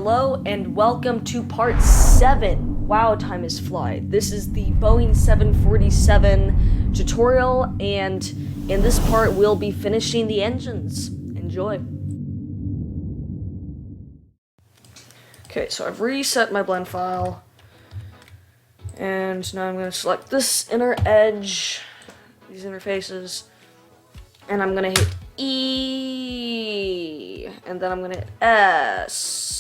Hello and welcome to part 7. Wow, time has flied. This is the Boeing 747 tutorial, and in this part we'll be finishing the engines. Enjoy. Okay, so I've reset my blend file, and now I'm going to select this inner edge, these interfaces, and I'm going to hit E, and then I'm going to hit S.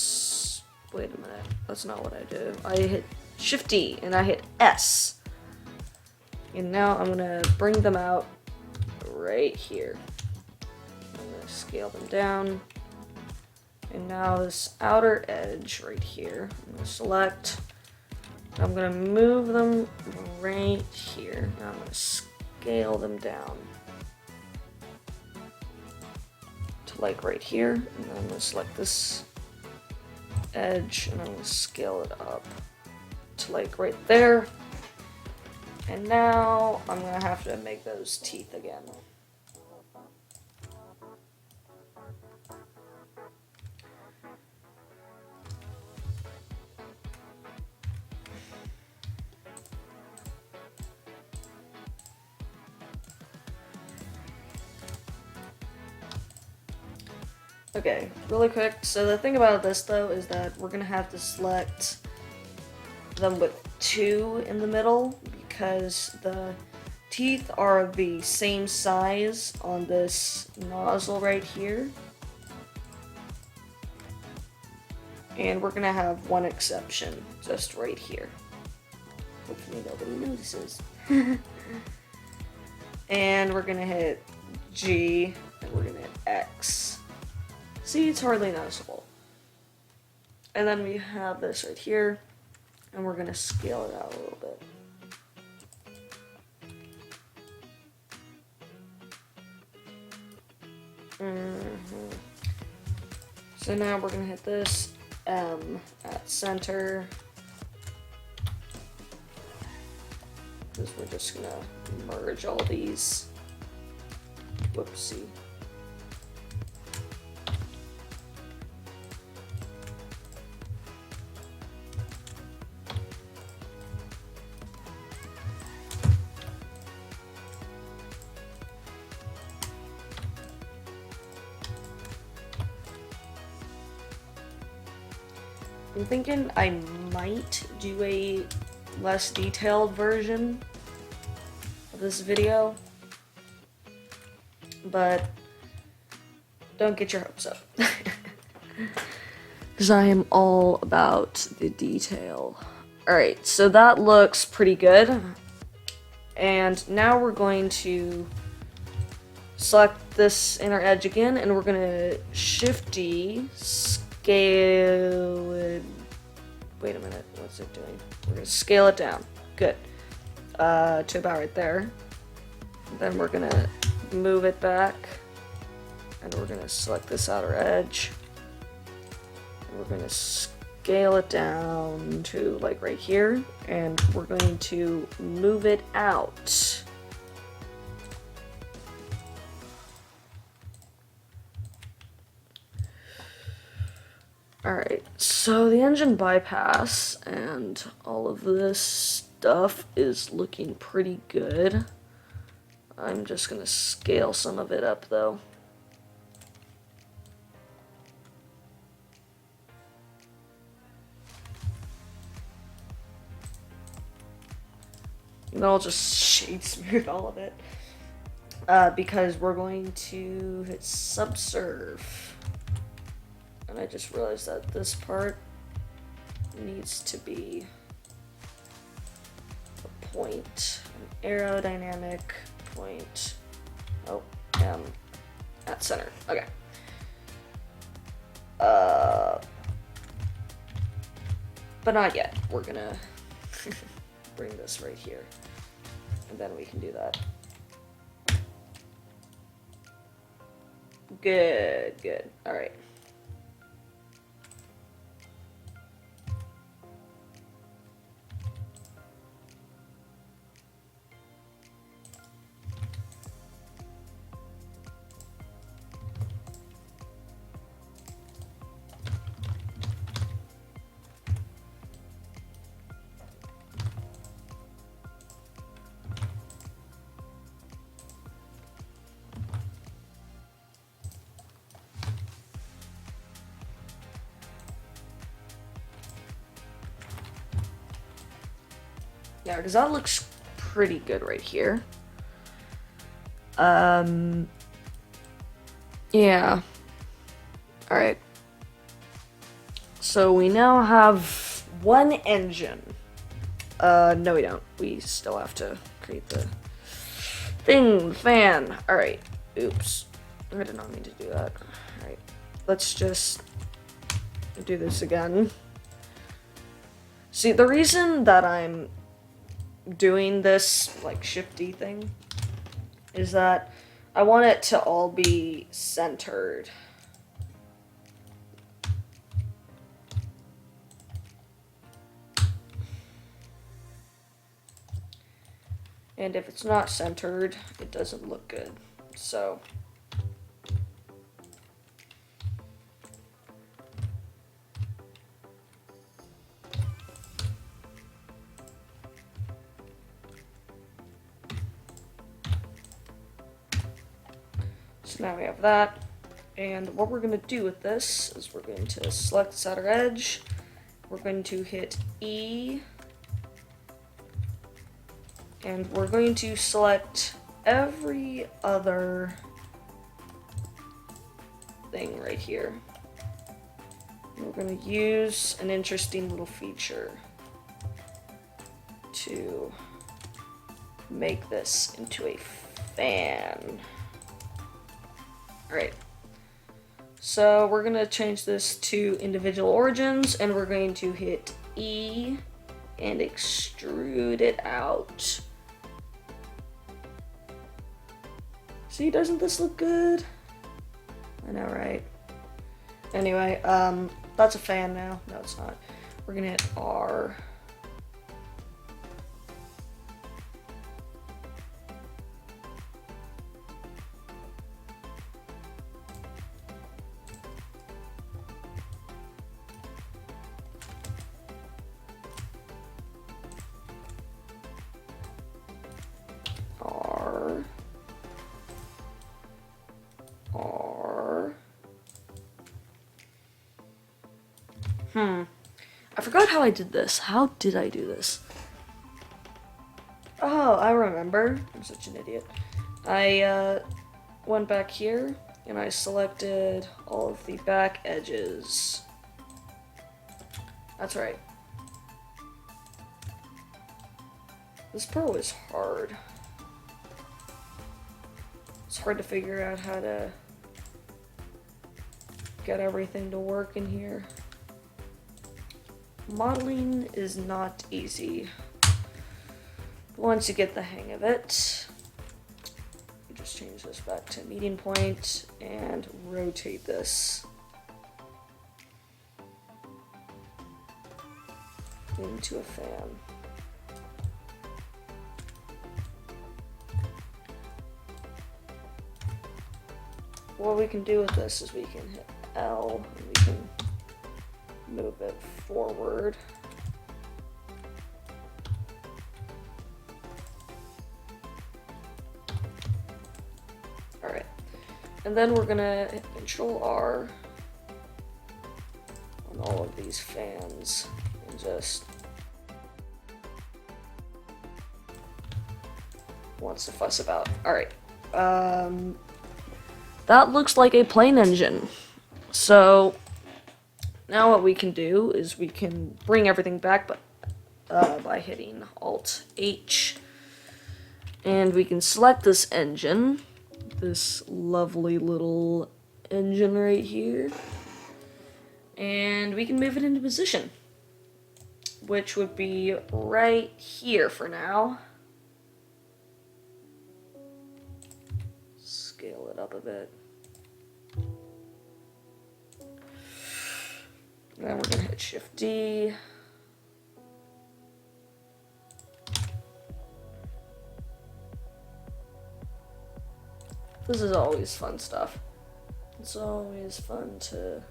Wait a minute, that's not what I do. I hit Shift D, and I hit S. And now I'm going to bring them out right here. I'm going to scale them down. And now this outer edge right here, I'm going to select. I'm going to move them right here. Now I'm going to scale them down to like right here. And then I'm going to select this edge and I'm going to scale it up to like right there. And now I'm going to have to make those teeth again. Okay, really quick. So the thing about this though is that we're gonna have to select them with 2 in the middle because the teeth are the same size on this nozzle right here. And we're gonna have one exception just right here. Hopefully nobody notices. And we're gonna hit G and we're gonna hit X. See, it's hardly noticeable. And then we have this right here, and we're going to scale it out a little bit. So now we're going to hit this M at center. Because we're just going to merge all these. Whoopsie. I'm thinking I might do a less detailed version of this video, but don't get your hopes up. Because I am all about the detail. Alright, so that looks pretty good. And now we're going to select this inner edge again, and we're going to Shift D, scale it. Wait a minute, what's it doing? We're gonna scale it down. Good. To about right there. Then we're gonna move it back. And we're gonna select this outer edge. And we're gonna scale it down to like right here. And we're going to move it out. Alright, so the engine bypass and all of this stuff is looking pretty good. I'm just gonna scale some of it up though. And then I'll just shade smooth all of it. Because we're going to hit subsurf. And I just realized that this part needs to be a point, an aerodynamic point. Oh, at center. Okay. But not yet. We're gonna bring this right here, and then we can do that. Good, good. All right. Yeah, because that looks pretty good right here. Yeah. Alright. So we now have one engine. No we don't. We still have to create the thing, the fan. Alright. Oops. I did not mean to do that. Alright. Let's just do this again. See, the reason that I'm doing this, like, shifty thing is that I want it to all be centered. And if it's not centered, it doesn't look good. So now we have that. And what we're going to do with this is we're going to select this outer edge. We're going to hit E. And we're going to select every other thing right here. And we're going to use an interesting little feature to make this into a fan. Alright, so we're going to change this to individual origins, and we're going to hit E and extrude it out. See, doesn't this look good? I know, right? Anyway, that's a fan now. No, it's not. We're going to hit R. I forgot how I did this. How did I do this? Oh, I remember. I'm such an idiot. I went back here and I selected all of the back edges. That's right. This pro is hard. It's hard to figure out how to get everything to work in here. Modeling is not easy. Once you get the hang of it, you just change this back to meeting point and rotate this into a fan. What we can do with this is we can hit L and we can move it forward. Alright. And then we're gonna hit Control R on all of these fans and just wants to fuss about. Alright. That looks like a plane engine. So now what we can do is we can bring everything back by hitting Alt-H. And we can select this engine, this lovely little engine right here. And we can move it into position, which would be right here for now. Scale it up a bit. And then we're going to hit Shift D. This is always fun stuff. It's always fun to...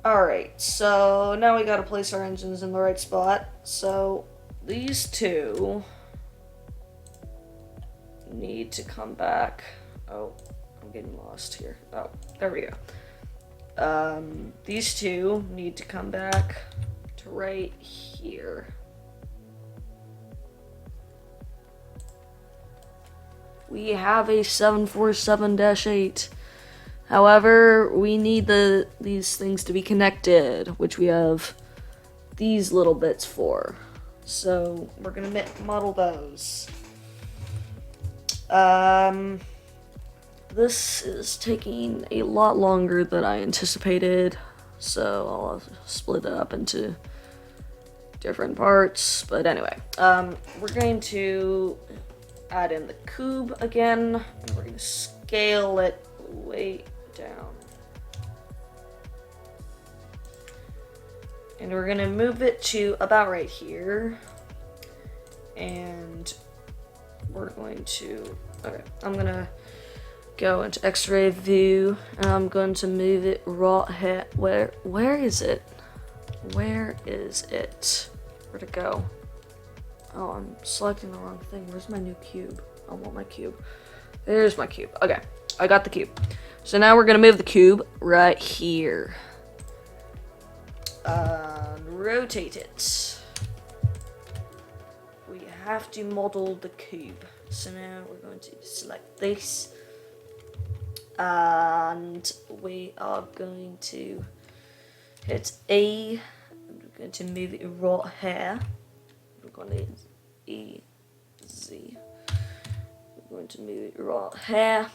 Alright, so now we gotta place our engines in the right spot. So these two need to come back. Oh, I'm getting lost here. Oh, there we go. These two need to come back to right here. we have a 747-8. However, we need these things to be connected, which we have these little bits for. So we're gonna model those. This is taking a lot longer than I anticipated, so I'll split it up into different parts. But anyway, we're going to add in the cube again, and we're going to scale it way down. And we're going to move it to about right here. And we're going to, okay, I'm going to go into X-ray view, and I'm going to move it right here. Where is it? Where is it? Where'd it go? Oh, I'm selecting the wrong thing. Where's my new cube? I want my cube. There's my cube. Okay, I got the cube. So now we're gonna move the cube right here. Rotate it. We have to model the cube. So now we're going to select this. And we are going to hit A. We're going to move it right here. We're going to hit E, Z. We're going to move it right here.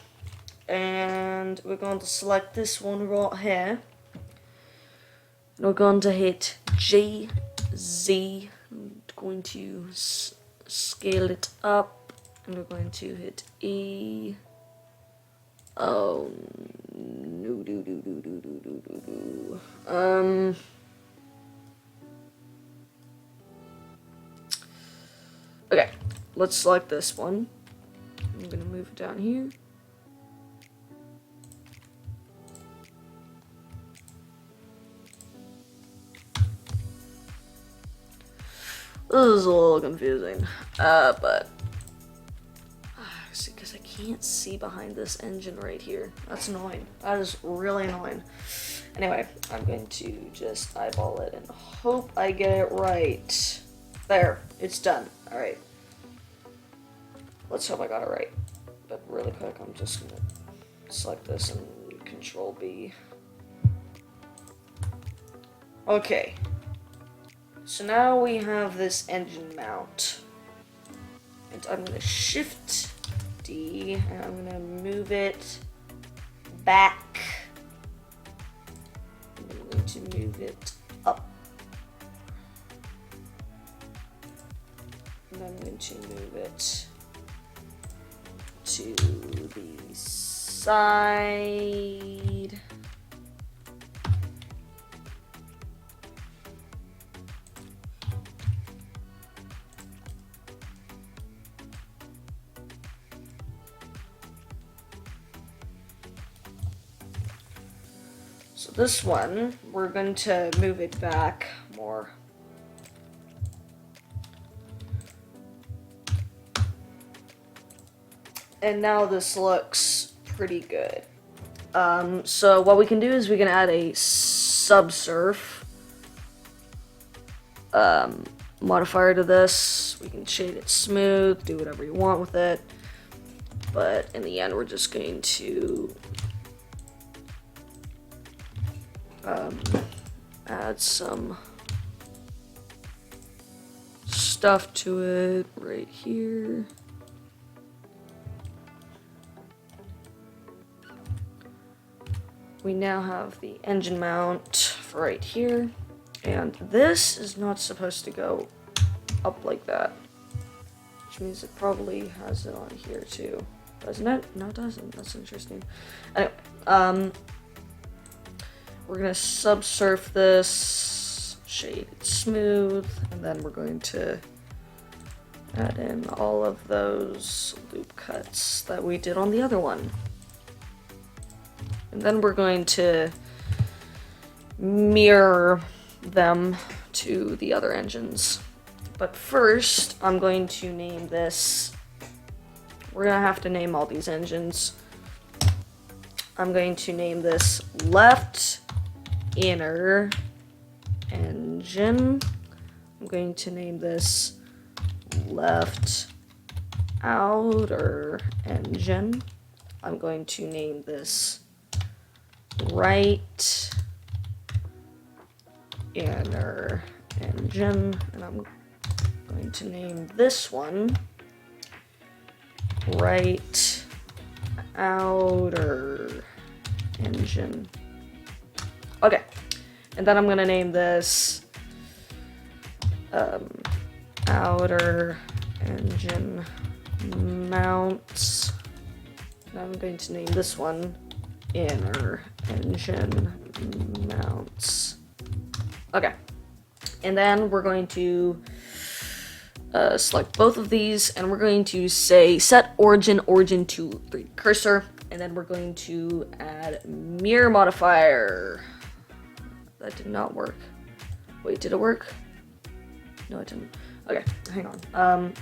And we're going to select this one right here. And we're going to hit G, Z. I'm going to scale it up. And we're going to hit E. Oh, no, okay, let's select this one. I'm gonna move it down here. This is a little confusing, but see, because I can't see behind this engine right here. That's annoying. That is really annoying. Anyway, I'm going to just eyeball it and hope I get it right. There, it's done. All right. Let's hope I got it right. But really quick, I'm just gonna select this and Control B. Okay. So now we have this engine mount. And I'm gonna Shift D, and I'm gonna move it back. I'm going to move it up. And I'm going to move it to the side. So this one, we're going to move it back more. And now this looks pretty good. So what we can do is we can add a subsurf modifier to this. We can shade it smooth, do whatever you want with it. But in the end, we're just going to add some stuff to it right here. We now have the engine mount for right here, and this is not supposed to go up like that, which means it probably has it on here too. Doesn't it? No, it doesn't. That's interesting. Anyway, we're gonna subsurf this, shade it smooth, and then we're going to add in all of those loop cuts that we did on the other one. And then we're going to mirror them to the other engines. But first, I'm going to name this. We're gonna have to name all these engines. I'm going to name this left inner engine. I'm going to name this left outer engine. I'm going to name this right inner engine, and I'm going to name this one right outer engine. Okay, and then I'm gonna name this outer engine mounts. And I'm going to name this one inner engine mounts. Okay, and then we're going to select both of these, and we're going to say set origin to 3D cursor, and then we're going to add mirror modifier. That did not work. Wait, did it work? No, it didn't. Okay, hang on.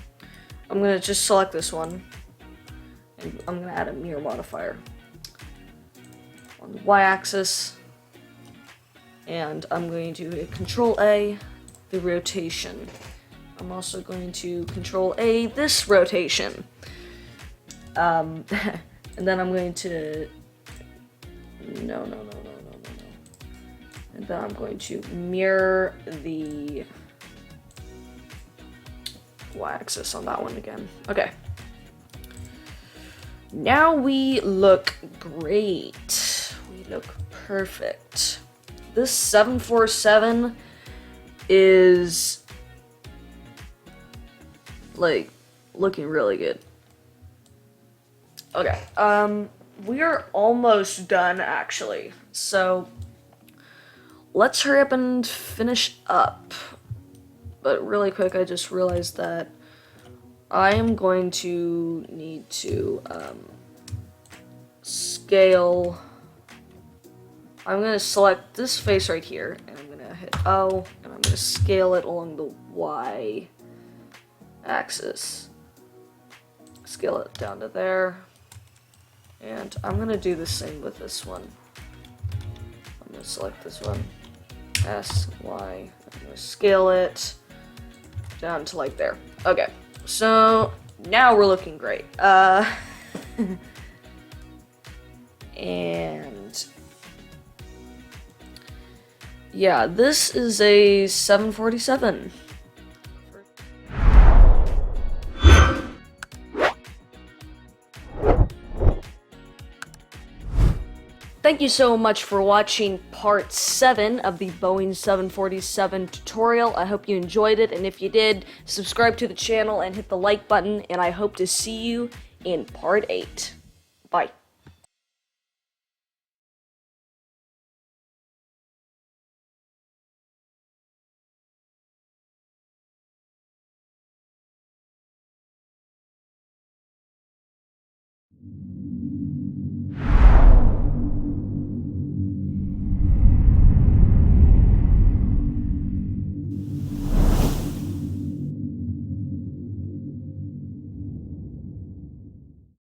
I'm gonna just select this one, and I'm gonna add a mirror modifier on the y-axis, and I'm going to hit Control A, the rotation. I'm also going to Control A this rotation. And then I'm going to no. And then I'm going to mirror the y-axis on that one again. Okay. Now we look great. We look perfect. This 747 is like looking really good. Okay, we are almost done actually. So let's hurry up and finish up. But really quick, I just realized that I am going to need to scale. I'm going to select this face right here, and I'm going to hit O, and I'm going to scale it along the Y axis. Scale it down to there. And I'm going to do the same with this one. I'm going to select this one. S, Y. I'm going to scale it down to like there. Okay, so now we're looking great. And yeah, this is a 747. Thank you so much for watching part 7 of the Boeing 747 tutorial. I hope you enjoyed it, and if you did, subscribe to the channel and hit the like button, and I hope to see you in part 8. Bye.